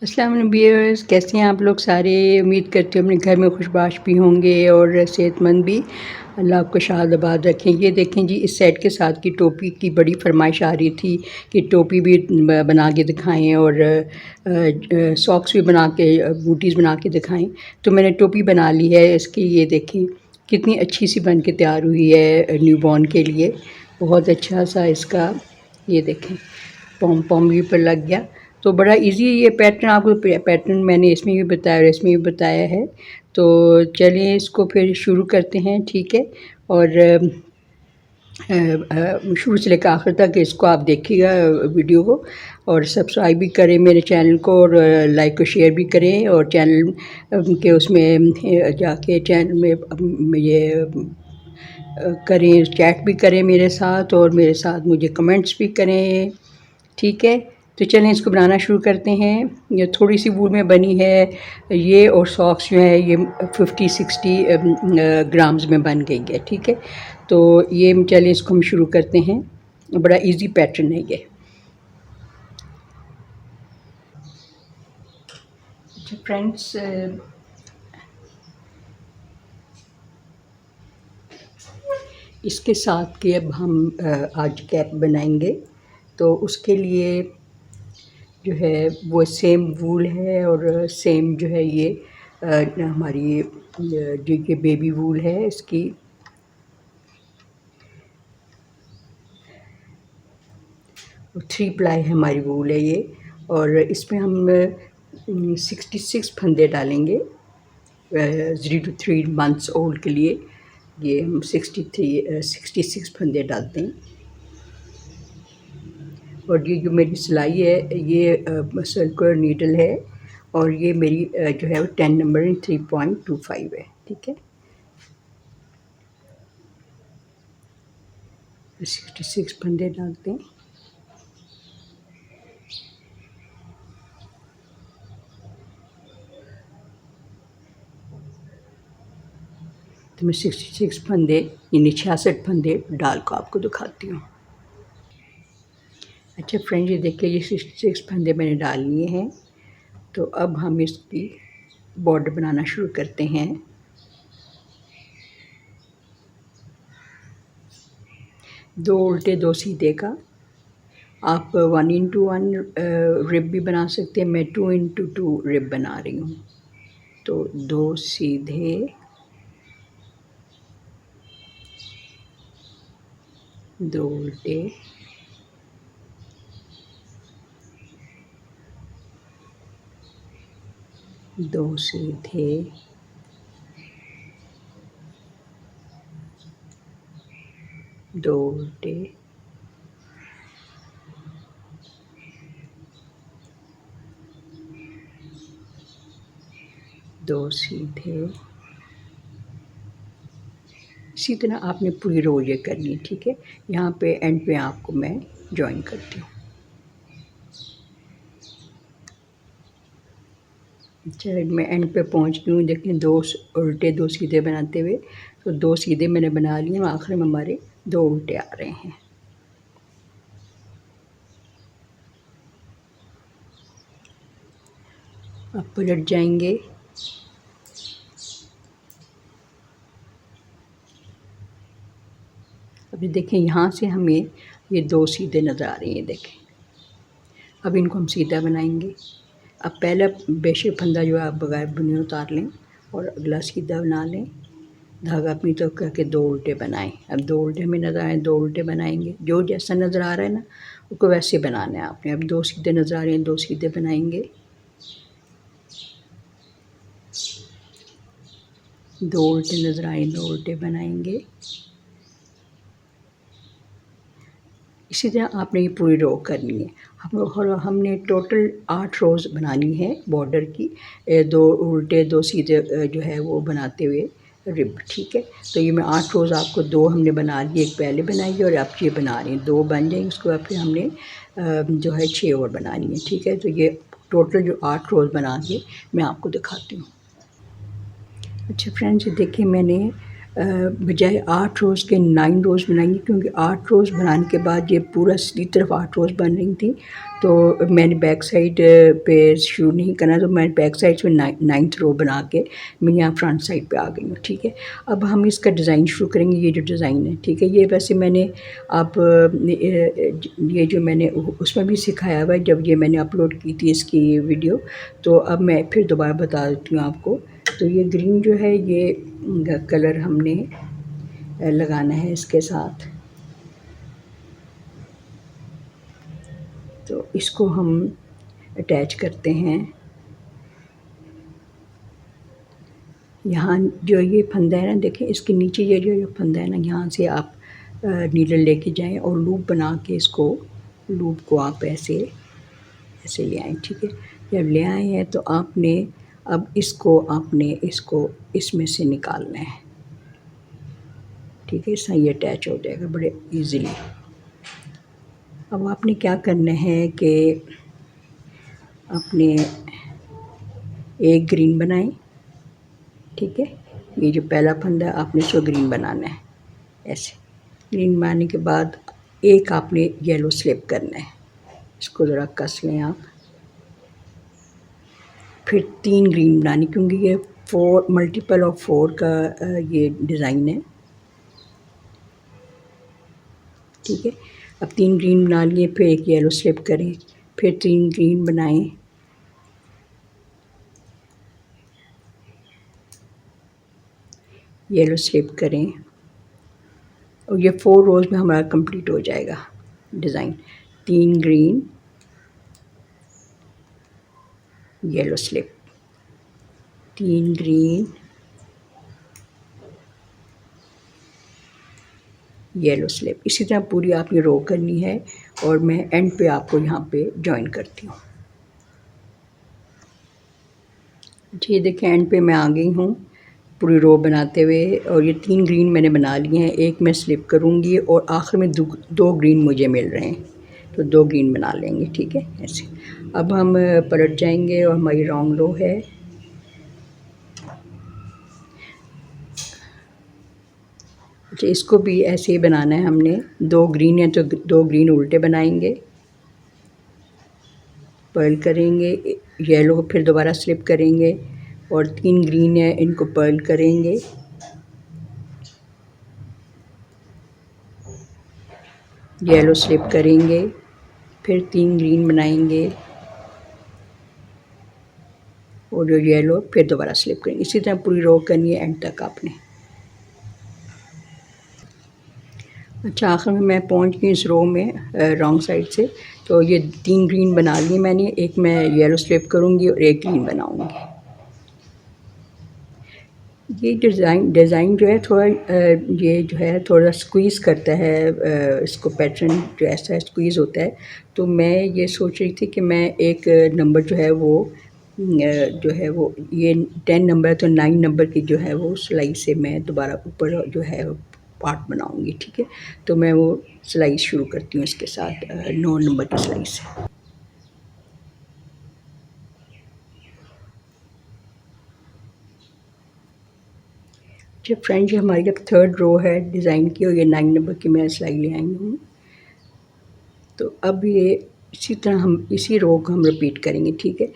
अस्सलाम वालेकुम व्यूअर्स, कैसे हैं आप लोग सारे। उम्मीद करती हूँ अपने घर में खुशबाश भी होंगे और सेहतमंद भी। अल्लाह आपको शादाबाद रखें। ये देखें जी, इस सेट के साथ की टोपी की बड़ी फरमाइश आ रही थी कि टोपी भी बना के दिखाएं और सॉक्स भी बना के, बूटीज़ बना के दिखाएं। तो मैंने टोपी बना ली है इसकी। ये देखें कितनी अच्छी सी बन के तैयार हुई है न्यूबॉर्न के लिए। बहुत अच्छा सा इसका, ये देखें पॉम पॉम भी ऊपर लग गया। तो बड़ा इजी ये पैटर्न, आपको पैटर्न मैंने इसमें भी बताया और इसमें भी बताया है। तो चलिए इसको फिर शुरू करते हैं, ठीक है। और शुरू से लेकर आखिर तक इसको आप देखिएगा वीडियो को, और सब्सक्राइब भी करें मेरे चैनल को, और लाइक और शेयर भी करें, और चैनल के उसमें जाके चैनल में ये करें, चैट भी करें मेरे साथ, और मेरे साथ मुझे कमेंट्स भी करें, ठीक है। तो चलें इसको बनाना शुरू करते हैं। ये थोड़ी सी वूल में बनी है ये, और सॉक्स जो है ये 50-60 ग्राम्स में बन गई है, ठीक है। तो ये चलें इसको हम शुरू करते हैं। बड़ा इजी पैटर्न है ये। अच्छा फ्रेंड्स, इसके साथ के अब हम आज कैप बनाएंगे। तो उसके लिए जो है वो सेम वूल है, और सेम जो है ये हमारी जो ये बेबी वूल है इसकी। और 3 प्लाई हमारी वूल है ये, और इसमें हम 66 फंदे डालेंगे 0 to 3 मंथ्स ओल्ड के लिए। ये हम 66 फंदे डालते हैं। और ये जो मेरी सिलाई है ये सर्कुलर नीडल है, और ये मेरी जो है वो 10 नंबर 3.25 है, ठीक है। 66 फंदे डालते हैं। तो मैं 66 फंदे यानी 66 फंदे डाल को आपको दिखाती हूँ। अच्छा फ्रेंड्स, ये देखिए ये 66 फंदे मैंने डाल लिए हैं। तो अब हम इसकी बॉर्डर बनाना शुरू करते हैं। दो उल्टे दो सीधे का आप 1x1 रिब भी बना सकते हैं। मैं 2x2 रिब बना रही हूँ। तो 2 सीधे, 2 उल्टे, 2 सीधे, 2 उल्टे, 2 सीधे। इसी तरह आपने पूरी रो ये करनी है, ठीक है। यहाँ पे एंड पे आपको मैं जॉइन करती हूँ। अच्छा, मैं एंड पे पहुँच गई हूँ। देखें 2 उल्टे 2 सीधे बनाते हुए। तो 2 सीधे मैंने बना लिए, आखिर में हमारे 2 उल्टे आ रहे हैं। अब पलट जाएंगे। अभी देखें यहाँ से हमें ये 2 सीधे नज़र आ रही हैं, देखें। अब इनको हम सीधा बनाएंगे। अब पहला बेशक फंदा जो है आप बगैर बुने उतार लें, और अगला सीधा बना लें। धागा अपनी तरफ करके 2 उल्टे बनाएं। अब 2 उल्टे हमें नज़र आए, 2 उल्टे बनाएंगे। जो जैसा नज़र आ रहा है ना उसको वैसे बनाना है आपने। अब 2 सीधे नज़र आ रहे हैं, 2 सीधे बनाएंगे। 2 उल्टे नज़र आए, 2 उल्टे बनाएंगे। इसी तरह आपने ये पूरी रो करनी है। हमने टोटल 8 रोज़ बनानी है बॉर्डर की, 2 उल्टे 2 सीधे जो है वो बनाते हुए रिब, ठीक है। तो ये मैं 8 रोज़ आपको 2 हमने बना लिए, एक पहले बनाई और आप ये बना रही हैं। 2 बन जाएंगे, उसके बाद फिर हमने जो है 6 और बनानी है, ठीक है। तो ये टोटल जो 8 रोज़ बना के मैं आपको दिखाती हूँ। अच्छा फ्रेंड्स, ये देखिए मैंने बजाय 8 रोज़ के 9 रोज़ बनाएंगे, क्योंकि 8 रोज़ बनाने के बाद ये पूरा सीधी तरफ 8 रोज़ बन रही थी। तो मैंने बैक साइड पे शुरू नहीं करना, तो मैं बैक साइड से 9th रो बना के मैं यहाँ फ्रंट साइड पे आ गई हूँ। ठीक है, अब हम इसका डिज़ाइन शुरू करेंगे। ये जो डिज़ाइन है, ठीक है, ये वैसे मैंने आप ये जो मैंने उसमें भी सिखाया हुआ है जब ये मैंने अपलोड की थी इसकी वीडियो। तो अब मैं फिर दोबारा बता देती हूँ आपको। तो ये ग्रीन जो है ये कलर हमने लगाना है इसके साथ। तो इसको हम अटैच करते हैं। यहाँ जो ये फंदा है ना, देखें इसके नीचे ये जो फंदा है ना, यहाँ से आप नीडल लेके जाएं और लूप बना के इसको लूप को आप ऐसे ऐसे ले आएँ। ठीक है, जब ले आए हैं तो आपने अब इसको इसमें से निकालना है। ठीक है, इससे ये अटैच हो जाएगा बड़े इजीली। अब आपने क्या करना है कि अपने एक ग्रीन बनाएं। ठीक है, ये जो पहला फंदा है आपने इसको ग्रीन बनाना है। ऐसे ग्रीन बनाने के बाद एक आपने येलो स्लिप करना है। इसको ज़रा कस लें आप। फिर 3 ग्रीन बनानी, क्योंकि ये 4 मल्टीपल ऑफ 4 का ये डिज़ाइन है। ठीक है, अब 3 ग्रीन बना लिए, फिर एक येलो स्लिप करें, फिर 3 ग्रीन बनाएं, येलो स्लिप करें, और ये 4 रोज़ में हमारा कंप्लीट हो जाएगा design. 3 green, yellow slip, 3 green, yellow slip. इसी तरह पूरी आपने रो करनी है और मैं एंड पे आपको यहाँ पे जॉइन करती हूँ। जी देखें, एंड पे मैं आ गई हूँ पूरी रो बनाते हुए, और ये 3 ग्रीन मैंने बना लिए हैं। एक मैं स्लिप करूँगी और आखिर में 2 ग्रीन मुझे मिल रहे हैं, तो 2 ग्रीन बना लेंगे। ठीक है, ऐसे। अब हम पलट जाएंगे और हमारी रॉन्ग रो है। अच्छा, इसको भी ऐसे ही बनाना है हमने। 2 ग्रीन है तो 2 ग्रीन उल्टे बनाएंगे, पर्ल करेंगे, येलो को फिर दोबारा स्लिप करेंगे, और 3 ग्रीन है इनको पर्ल करेंगे, येलो स्लिप करेंगे, फिर 3 ग्रीन बनाएंगे और जो येलो फिर दोबारा स्लिप करेंगे। इसी तरह पूरी रो करनी है एंड तक आपने। अच्छा, आखिर में मैं पहुंच गई इस रो में रॉन्ग साइड से। तो ये 3 ग्रीन बना लिए मैंने, एक मैं येलो स्लिप करूंगी और एक ग्रीन बनाऊंगी। ये डिज़ाइन जो है थोड़ा ये जो है थोड़ा स्क्वीज़ करता है, इसको पैटर्न जो ऐसा स्क्वीज़ होता है। तो मैं ये सोच रही थी कि मैं एक नंबर जो है वो ये 10 नंबर है, तो 9 नंबर की जो है वो सिलाई से मैं दोबारा ऊपर जो है पार्ट बनाऊंगी। ठीक है, तो मैं वो सिलाई शुरू करती हूँ इसके साथ 9 नंबर की सिलाई से। अच्छा फ्रेंड, ये हमारी अब 3rd रो है डिज़ाइन की, और ये 9 नंबर की मैं सिलाई ले आई हूँ। तो अब ये इसी तरह हम इसी रो को हम रिपीट करेंगे। ठीक है,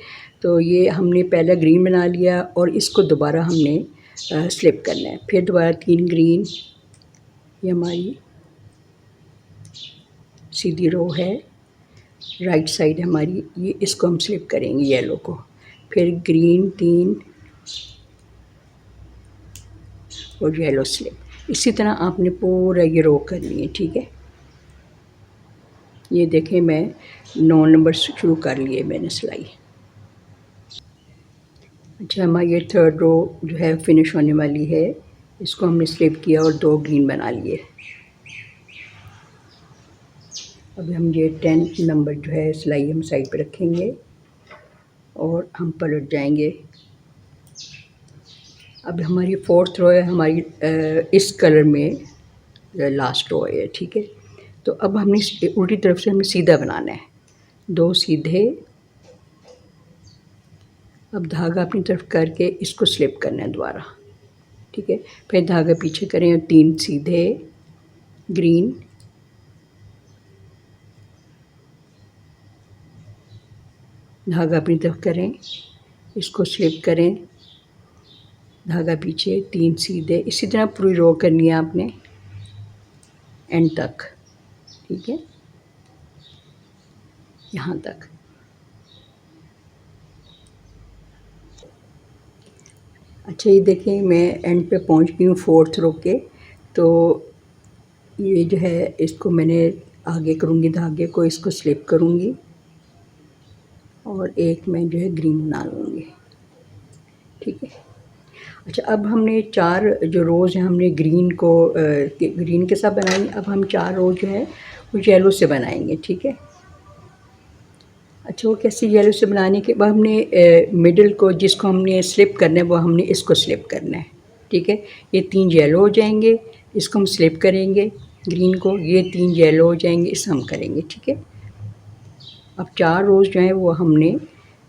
तो ये हमने पहला ग्रीन बना लिया और इसको दोबारा हमने स्लिप करना है। फिर दोबारा 3 ग्रीन, ये हमारी सीधी रो है, राइट साइड हमारी, ये इसको हम स्लिप करेंगे येलो को, फिर ग्रीन 3 और येलो स्लिप। इसी तरह आपने पूरा ये रो करनी है। ठीक है, ये देखें मैं 9 नंबर से शुरू कर लिए मैंने सिलाई। अच्छा, हमारी ये 3rd रो जो है फिनिश होने वाली है। इसको हमने स्लिप किया और 2 ग्रीन बना लिए। अब हम ये 10th नंबर जो है सिलाई हम साइड पे रखेंगे और हम पलट जाएंगे। अब हमारी 4th रो है, हमारी इस कलर में लास्ट रो है। ठीक है, तो अब हमने उल्टी तरफ से हमें सीधा बनाना है, 2 सीधे। अब धागा अपनी तरफ करके इसको स्लिप करना है दोबारा। ठीक है। फिर धागा पीछे करें और 3 सीधे ग्रीन, धागा अपनी तरफ करें, इसको स्लिप करें, धागा पीछे, 3 सीधे, इसी तरह पूरी रो करनी है आपने एंड तक, ठीक है, यहाँ तक। अच्छा ये देखें मैं एंड पे पहुँच गई हूँ 4th रो के। तो ये जो है इसको मैंने आगे करूँगी, धागे को इसको स्लिप करूँगी और एक मैं जो है ग्रीन बना लूँगी, ठीक है। अच्छा अब हमने 4 जो रोज़ हैं हमने ग्रीन के साथ बनाएंगे। अब हम 4 रोज़ जो है वो येलो से बनाएंगे, ठीक है। अच्छा वो कैसे, येलो से बनाने के बाद हमने मिडल को जिसको हमने स्लिप करना है वो हमने इसको स्लिप करना है, ठीक है। ये 3 येलो हो जाएंगे, इसको हम स्लिप करेंगे ग्रीन को, ये 3 येलो हो जाएंगे, इसे हम करेंगे, ठीक है। अब 4 रोज़ जो हैं वो हमने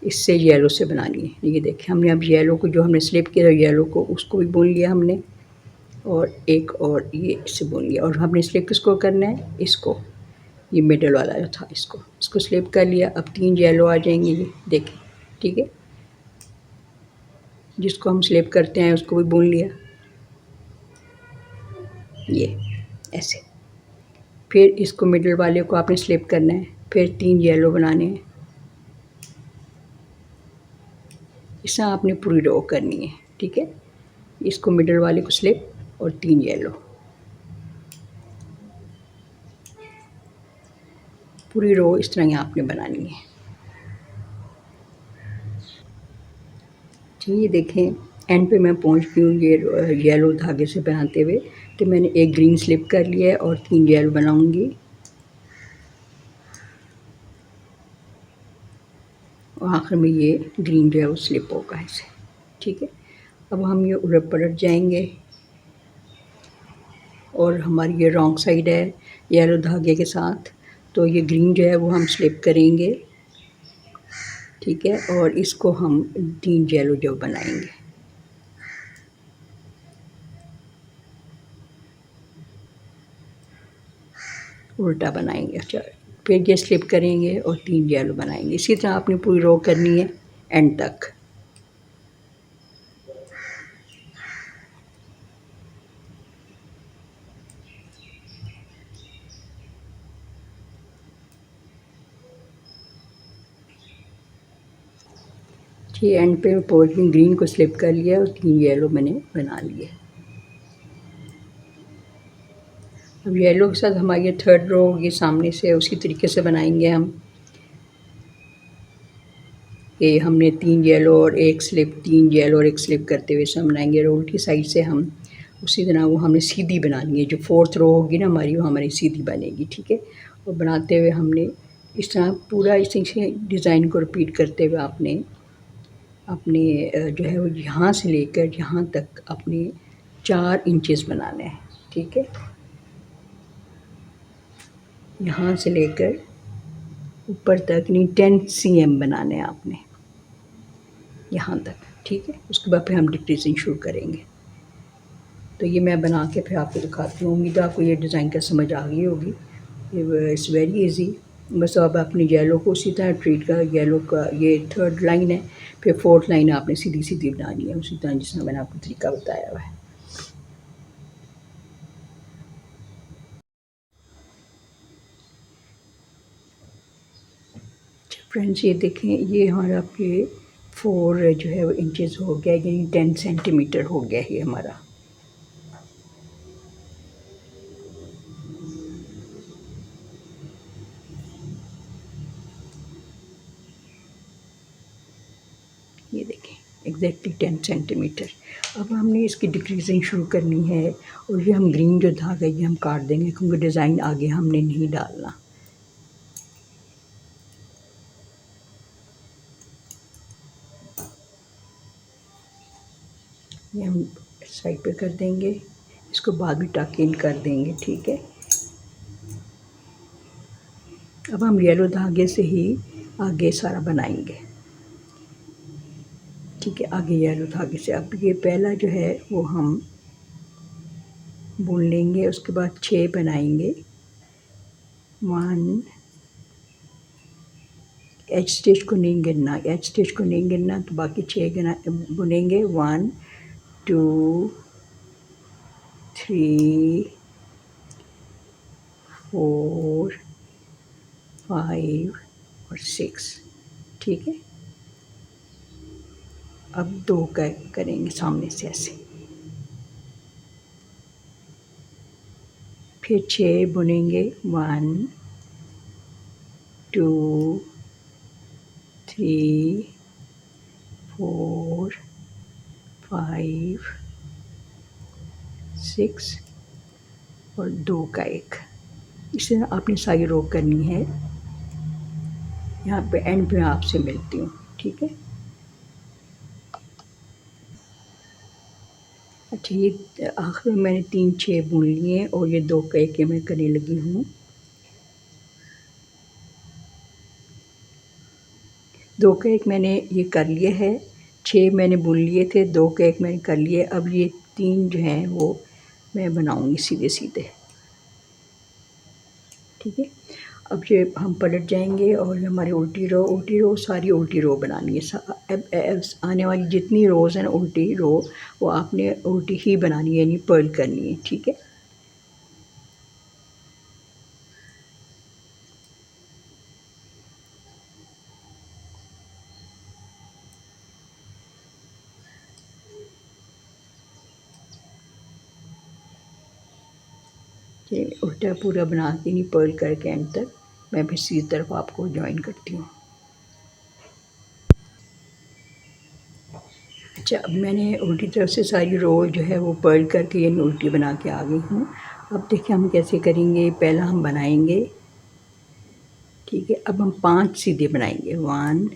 इससे येलो से बनानी है। ये देखिए हमने अब येलो को जो हमने स्लिप किया येलो को, उसको भी बुन लिया हमने, और एक और ये इससे बुन लिया। और हमने स्लिप किसको करना है, इसको, ये मिडल वाला जो था इसको स्लिप कर लिया। अब 3 येलो आ जाएंगे, ये देखिए, ठीक है। जिसको हम स्लिप करते हैं उसको भी बुन लिया, ये ऐसे। फिर इसको मिडल वाले को आपने स्लिप करना है, फिर 3 येलो बनाने हैं, इसे आपने पूरी रो करनी है, ठीक है। इसको मिडल वाले को स्लिप और 3 येलो, पूरी रो इस तरह यहाँ आपने बनानी है। ठीक, ये देखें एंड पे मैं पहुँच गई हूँ ये येलो धागे से बनाते हुए। तो मैंने एक ग्रीन स्लिप कर लिया है और 3 येलो बनाऊँगी, और आखिर में ये ग्रीन जो है वो स्लिप होगा ऐसे, ठीक है। अब हम ये उलट पलट जाएंगे और हमारी ये रॉन्ग साइड है येलो धागे के साथ, तो ये ग्रीन जो है वो हम स्लिप करेंगे, ठीक है। और इसको हम 3 येलो जो बनाएंगे, उल्टा बनाएंगे। अच्छा फिर ये स्लिप करेंगे और 3 येलो बनाएंगे। इसी तरह आपने पूरी रो करनी है एंड तक। ठीक, एंड पे पॉलिथीन ग्रीन को स्लिप कर लिया और 3 येलो मैंने बना लिए। अब येलो के साथ हमारी ये 3rd रो ये सामने से उसी तरीके से बनाएंगे हम। ये हमने 3 येलो और एक स्लिप, 3 येलो और एक स्लिप करते हुए इसे हम बनाएंगे। रोल की साइड से हम उसी तरह वो हमने सीधी बनानी है, जो 4th रो होगी ना हमारी वो हमारी सीधी बनेगी, ठीक है। और बनाते हुए हमने इस तरह पूरा इसी से डिज़ाइन को रिपीट करते हुए आपने अपने जो है वो यहाँ से लेकर यहाँ तक अपने 4 इंचेस बनाने हैं, ठीक है। यहाँ से लेकर ऊपर तक नहीं 10 cm बनाने हैं आपने यहाँ तक, ठीक है। उसके बाद फिर हम डिक्रीजिंग शुरू करेंगे। तो ये मैं बना के फिर आपको दिखाती हूँ। उम्मीद है आपको ये डिज़ाइन का समझ आ गई होगी। It's very easy. बस अब अपनी येलो को उसी तरह ट्रीट कर, येलो का ये 3rd लाइन है, फिर 4th लाइन आपने सीधी सीधी बनानी है उसी तरह जिसमें मैंने आपको तरीका बताया हुआ है। फ्रेंड्स ये देखें ये हमारा आपके 4 जो है वो इंचेस हो गया, यानी 10 सेंटीमीटर हो गया है हमारा। ये देखें एग्जैक्टली 10 सेंटीमीटर। अब हमने इसकी डिक्रीजिंग शुरू करनी है और ये हम ग्रीन जो धागा ये हम काट देंगे क्योंकि डिज़ाइन आगे हमने नहीं डालना। ये हम साइड पे कर देंगे, इसको बाद में टक इन कर देंगे, ठीक है। अब हम येलो धागे से ही आगे सारा बनाएंगे, ठीक है। आगे येलो धागे से अब ये पहला जो है वो हम बुन लेंगे। उसके बाद 6 बनाएंगे। 1 एच स्टिच को नहीं गिनना, एच स्टिच को नहीं गिनना, तो बाकी 6 गिना बुनेंगे। 1 2 3 4 5 और 6। ठीक है। अब 2 का करेंगे सामने से ऐसे, फिर 6 बुनेंगे। 1 2 3 4 5 6 और 2 का एक। इसे आपने सारी रो करनी है। यहाँ पे एंड पे आपसे मिलती हूँ। ठीक है। अच्छा, ये आखिर में मैंने 3 6 बुन लिए और ये 2 का एक मैं करने लगी हूँ। 2 का एक मैंने ये कर लिया है। 6 मैंने बुन लिए थे, 2 का एक मैंने कर लिए। अब ये 3 जो हैं वो मैं बनाऊँगी सीधे सीधे। ठीक है। अब ये हम पलट जाएंगे और हमारी उल्टी रो सारी उल्टी रो बनानी है। अब आने वाली जितनी रोज़ हैं उल्टी रो, वो आपने उल्टी ही बनानी है, यानी पर्ल करनी है। ठीक है। ये उल्टा पूरा बना के नहीं, पर्ल करके एंड तक मैं फिर सीधी तरफ आपको ज्वाइन करती हूँ। अच्छा, अब मैंने उल्टी तरफ से सारी रो जो है वो पर्ल करके यानी उल्टी बना के आ गई हूँ। अब देखिए हम कैसे करेंगे। पहला हम बनाएंगे। ठीक है। अब हम 5 सीधे बनाएंगे। 1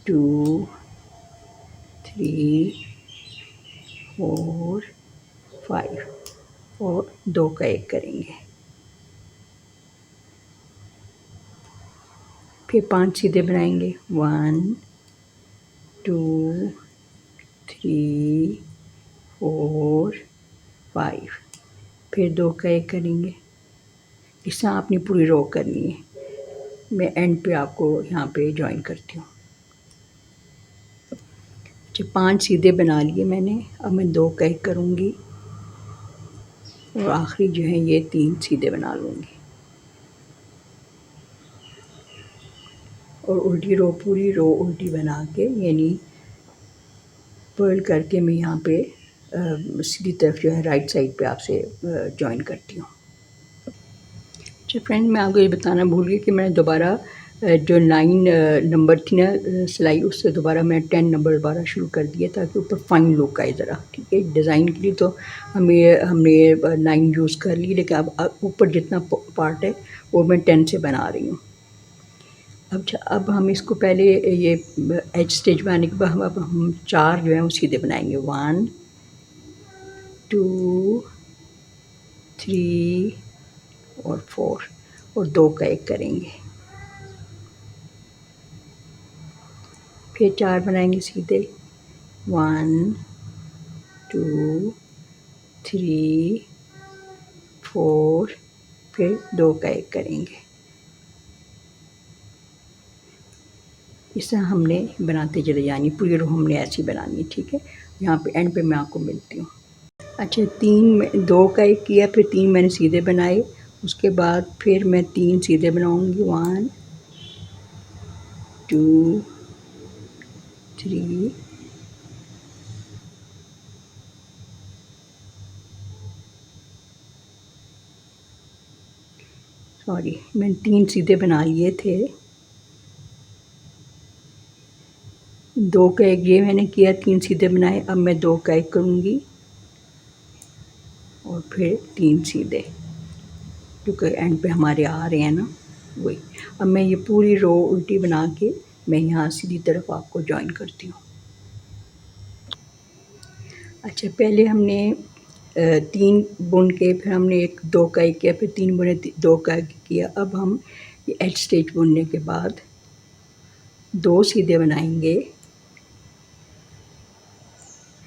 2 3 4 5 और 2 का एक करेंगे। फिर 5 सीधे बनाएंगे। 1 2 3 4 5 फिर 2 का एक करेंगे। इस तरह आपने पूरी रो करनी है। मैं एंड पे आपको यहाँ पे ज्वाइन करती हूँ। अच्छा, 5 सीधे बना लिए मैंने। अब मैं 2 का एक करूँगी और आखिरी जो है ये 3 सीधे बना लूँगी और उल्टी रो, पूरी रो उल्टी बना के यानी पर्ल करके मैं यहाँ पे सीधी तरफ जो है राइट साइड पे आपसे ज्वाइन करती हूँ। अच्छा फ्रेंड, मैं आपको ये बताना भूल गई कि मैंने दोबारा जो 9 नंबर थी ना सिलाई, उससे दोबारा मैं 10 नंबर दोबारा शुरू कर दिया ताकि ऊपर फाइन लुक आए ज़रा। ठीक है। डिज़ाइन के लिए तो हमने 9 यूज़ कर ली, लेकिन अब ऊपर जितना पार्ट है वो मैं 10 से बना रही हूँ। अच्छा, अब हम इसको पहले ये एज स्टिच बनाने के बाद अब हम 4 जो है वो सीधे बनाएंगे। 1 2 3 और 4 और 2 का एक करेंगे। फिर 4 बनाएंगे सीधे। 1 2 3 4 फिर 2 का एक करेंगे। इस तरह हमने बनाते चले जानी, पूरी रो हमने ऐसी बनानी। ठीक है। यहाँ पे एंड पे मैं आपको मिलती हूँ। अच्छा, 2 का एक किया, फिर 3 मैंने सीधे बनाए। उसके बाद फिर मैं 3 सीधे बनाऊँगी। 1 2 3 सॉरी, मैंने 3 सीधे बना लिए थे। 2 का एक ये मैंने किया, 3 सीधे बनाए। अब मैं 2 का एक करूँगी और फिर 3 सीधे, क्योंकि एंड पे हमारे आ रहे हैं ना वही। अब मैं ये पूरी रो उल्टी बना के मैं यहाँ सीधी तरफ आपको ज्वाइन करती हूँ। अच्छा, पहले हमने 3 बुन के फिर हमने 2 का एक किया, फिर 3 बुने 2 का एक किया। अब हम ये एच स्टिच बुनने के बाद 2 सीधे बनाएंगे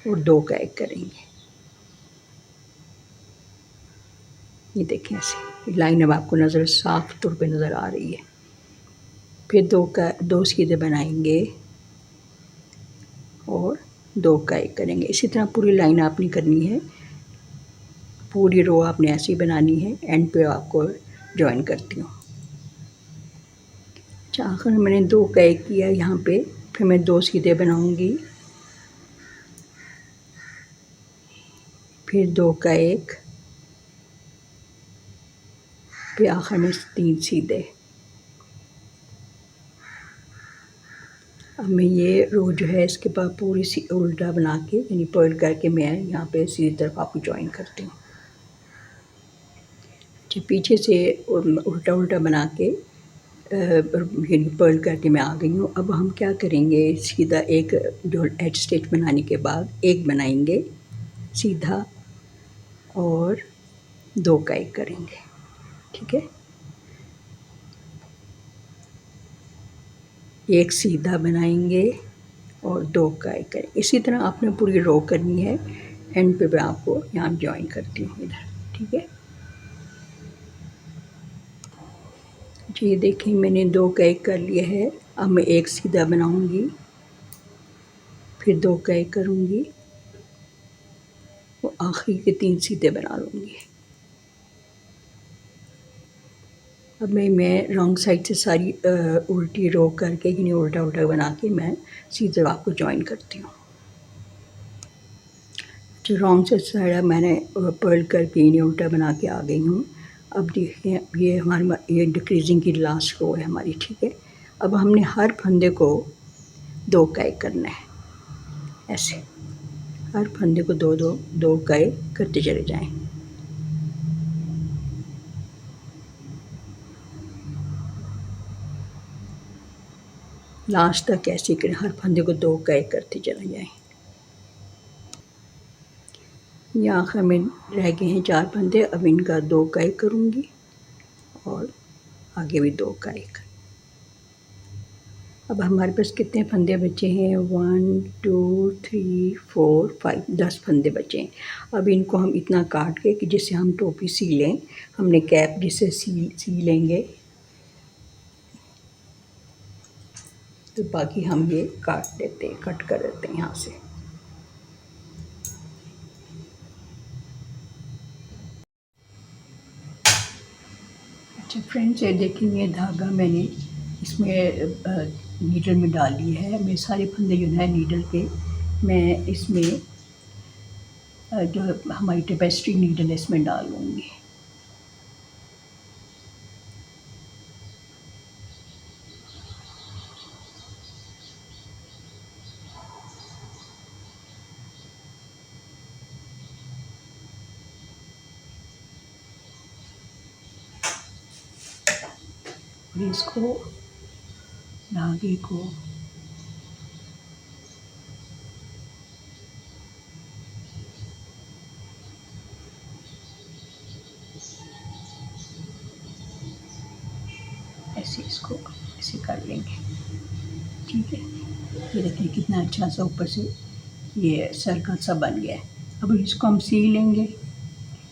और 2 का एक करेंगे। ये देखें ऐसे लाइन अब आपको नज़र साफ तौर पे नज़र आ रही है। फिर दो सीधे बनाएंगे और 2 का 1 करेंगे। इसी तरह पूरी लाइन आपने करनी है, पूरी रो आपने ऐसी बनानी है। एंड पे आपको जॉइन करती हूँ। अच्छा, आखिर मैंने 2 का 1 किया यहाँ पे, फिर मैं 2 सीधे बनाऊँगी, फिर 2 का 1, फिर आखिर में 3 सीधे। अब मैं ये रो जो है इसके बाद पूरी सी उल्टा बना के यानी पर्ल करके मैं यहाँ पे सीधी तरफ आपको जॉइन करती हूँ। अच्छा, पीछे से उल्टा उल्टा बना के यानी पर्ल करके मैं आ गई हूँ। अब हम क्या करेंगे, सीधा एक जो एज स्टिच बनाने के बाद एक बनाएंगे सीधा और 2 का 1 करेंगे। ठीक है, एक सीधा बनाएंगे और 2 का 1 करेंगे। इसी तरह आपने पूरी रो करनी है। एंड पे मैं आपको यहाँ जॉइन करती हूँ इधर। ठीक है जी, देखिए मैंने 2 का 1 कर लिया है। अब मैं एक सीधा बनाऊंगी, फिर 2 का 1 करूंगी और आखिरी के 3 सीधे बना लूँगी। अब मैं रॉन्ग साइड से सारी उल्टी रो करके यानी उल्टा उल्टा बना के मैं सीधे आपको जॉइन करती हूँ। जो रॉन्ग साइड है मैंने पर्ल करके यानी उल्टा बना के आ गई हूँ। अब देखिए ये हमारी ये डिक्रीजिंग की लास्ट रो है हमारी। ठीक है, अब हमने हर फंदे को 2 का 1 करना है। ऐसे हर फंदे को 2 का 1 करते चले जाएं। लास्ट तक ऐसे करें, हर फंदे को 2 का 1 करते चले जाएं। ये आखिर में रह गए हैं 4 फंदे। अब इनका 2 का 1 करूँगी और आगे भी 2 का 1। अब हमारे पास कितने फंदे बचे हैं, 1 2 3 4 5, 10 फंदे बचे हैं। अब इनको हम इतना काट के कि जिससे हम टोपी सी लें, हमने कैप जिससे सी लेंगे, तो बाकी हम ये काट देते हैं, कट कर देते हैं यहाँ से। अच्छा फ्रेंड्स, ये देखिए ये धागा मैंने इसमें नीडल में डाल लिया है। मेरे सारे फंदे जो है नीडल पे मैं इसमें जो हमारी टेपेस्ट्री नीडल है इसमें डाल लूँगी। और इसको धागे को ऐसे इसको ऐसे कर लेंगे। ठीक है, ये देखिए कितना अच्छा सा ऊपर से ये सर्कल सा बन गया है। अब इसको हम सी लेंगे।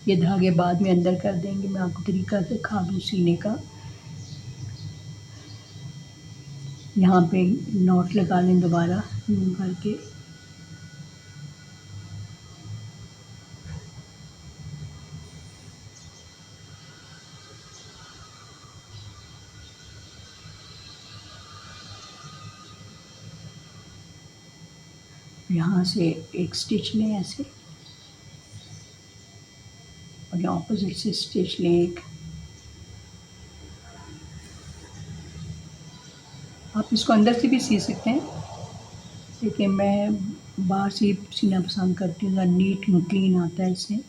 ये धागे बाद में अंदर कर देंगे। मैं आपको तरीका दिखा दूँ सीने का। यहाँ पे नॉट लगा लें दोबारा यूँ करके। यहाँ से एक स्टिच लें ऐसे और यहाँ ऑपोजिट से स्टिच लें एक। आप इसको अंदर से भी सी सकते हैं, लेकिन मैं बाहर से सीना पसंद करती हूँ, नीट क्लीन आता है इससे।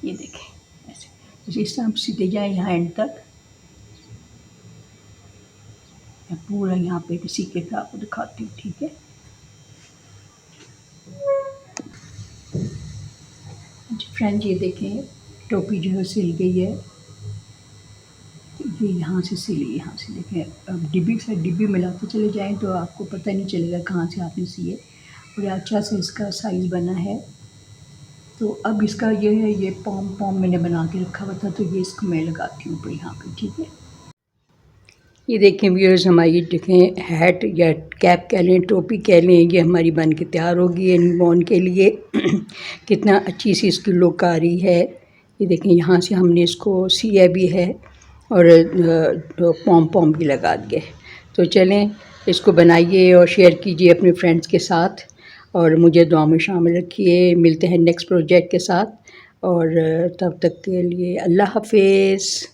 ये देखें ऐसे इस तरह आप सीधे जाए यहाँ एंड तक। मैं पूरा यहाँ पे इसी के साथ आपको दिखाती हूँ, ठीक है। फ्रेंड्स ये देखें टोपी जो है सिल गई है, ये यहाँ से सिली, यहाँ से देखें। अब डिब्बी से डिब्बी मिलाते चले जाएं तो आपको पता नहीं चलेगा कहाँ से आपने सिए, और अच्छा से इसका साइज़ बना है। तो अब इसका ये है, ये पॉम पॉम मैंने बना के रखा हुआ था, तो ये इसको मैं लगाती हूँ ऊपर यहाँ पे, ठीक है। ये देखें व्यूअर्स, हमारी देखें हैट या कैप कह लें, टोपी कह लें, ये हमारी बन के तैयार होगी है न्यूबॉर्न के लिए। कितना अच्छी सी इसकी लुक आ रही है। ये देखें यहाँ से हमने इसको सिया भी है और पॉम पॉम भी लगा दिए। तो चलें इसको बनाइए और शेयर कीजिए अपने फ्रेंड्स के साथ, और मुझे दुआ में शामिल रखिए। मिलते हैं नेक्स्ट प्रोजेक्ट के साथ, और तब तक के लिए अल्लाह हाफिज़।